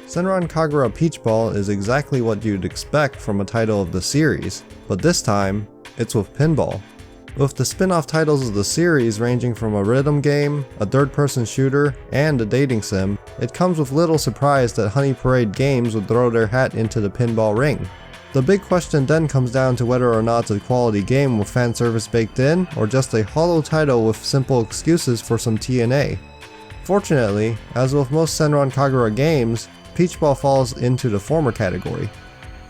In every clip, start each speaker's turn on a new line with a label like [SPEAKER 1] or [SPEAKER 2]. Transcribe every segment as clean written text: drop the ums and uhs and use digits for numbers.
[SPEAKER 1] Senran Kagura Peach Ball is exactly what you'd expect from a title of the series, but this time, it's with pinball. With the spin-off titles of the series ranging from a rhythm game, a third-person shooter, and a dating sim, it comes with little surprise that Honey Parade Games would throw their hat into the pinball ring. The big question then comes down to whether or not it's a quality game with fan service baked in, or just a hollow title with simple excuses for some TNA. Fortunately, as with most Senran Kagura games, Peach Ball falls into the former category.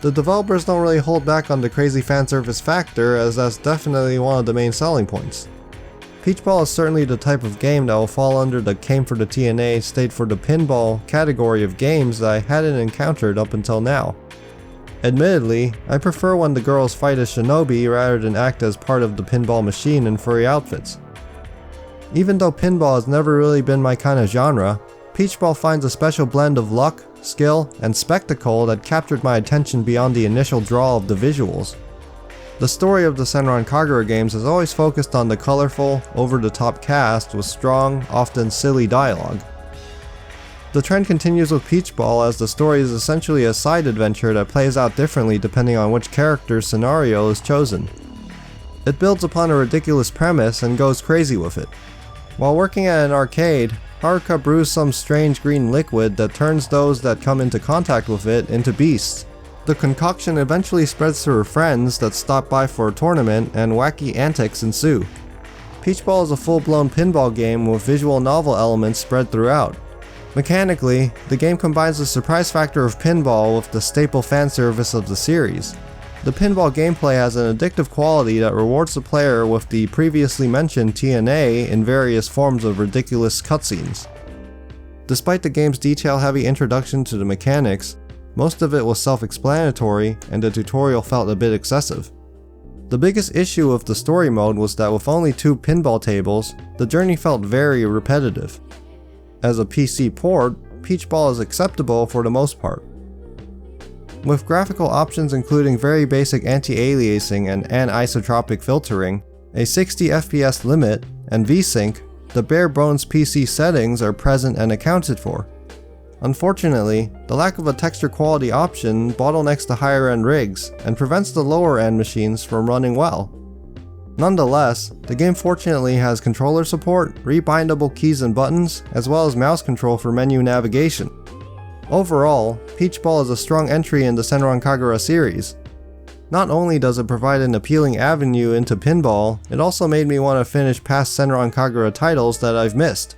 [SPEAKER 1] The developers don't really hold back on the crazy fanservice factor, as that's definitely one of the main selling points. Peach Ball is certainly the type of game that will fall under the came for the TNA, stayed for the pinball category of games that I hadn't encountered up until now. Admittedly, I prefer when the girls fight as shinobi rather than act as part of the pinball machine in furry outfits. Even though pinball has never really been my kind of genre, Peach Ball finds a special blend of luck, skill, and spectacle that captured my attention beyond the initial draw of the visuals. The story of the Senran Kagura games has always focused on the colorful, over-the-top cast with strong, often silly dialogue. The trend continues with Peach Ball, as the story is essentially a side adventure that plays out differently depending on which character's scenario is chosen. It builds upon a ridiculous premise and goes crazy with it. While working at an arcade, Haruka brews some strange green liquid that turns those that come into contact with it into beasts. The concoction eventually spreads to her friends that stop by for a tournament, and wacky antics ensue. Peach Ball is a full-blown pinball game with visual novel elements spread throughout. Mechanically, the game combines the surprise factor of pinball with the staple fan service of the series. The pinball gameplay has an addictive quality that rewards the player with the previously mentioned TNA in various forms of ridiculous cutscenes. Despite the game's detail-heavy introduction to the mechanics, most of it was self-explanatory and the tutorial felt a bit excessive. The biggest issue with the story mode was that with only 2 pinball tables, the journey felt very repetitive. As a PC port, Peach Ball is acceptable for the most part. With graphical options including very basic anti-aliasing and anisotropic filtering, a 60 FPS limit, and VSync, the bare bones PC settings are present and accounted for. Unfortunately, the lack of a texture quality option bottlenecks the higher end rigs and prevents the lower end machines from running well. Nonetheless, the game fortunately has controller support, rebindable keys and buttons, as well as mouse control for menu navigation. Overall, Peach Ball is a strong entry in the Senran Kagura series. Not only does it provide an appealing avenue into pinball, it also made me want to finish past Senran Kagura titles that I've missed.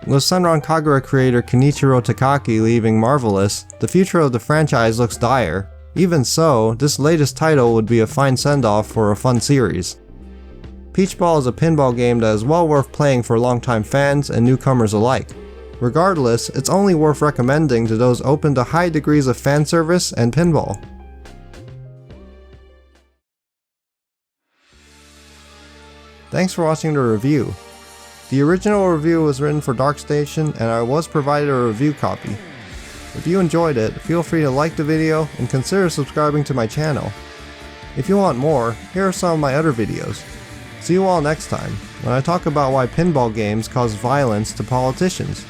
[SPEAKER 1] With Senran Kagura creator Kenichiro Takaki leaving Marvelous, the future of the franchise looks dire. Even so, this latest title would be a fine send-off for a fun series. Peach Ball is a pinball game that is well worth playing for longtime fans and newcomers alike. Regardless, it's only worth recommending to those open to high degrees of fan service and pinball. Thanks for watching the review. The original review was written for DarkStation and I was provided a review copy. If you enjoyed it, feel free to like the video and consider subscribing to my channel. If you want more, here are some of my other videos. See you all next time, when I talk about why pinball games cause violence to politicians.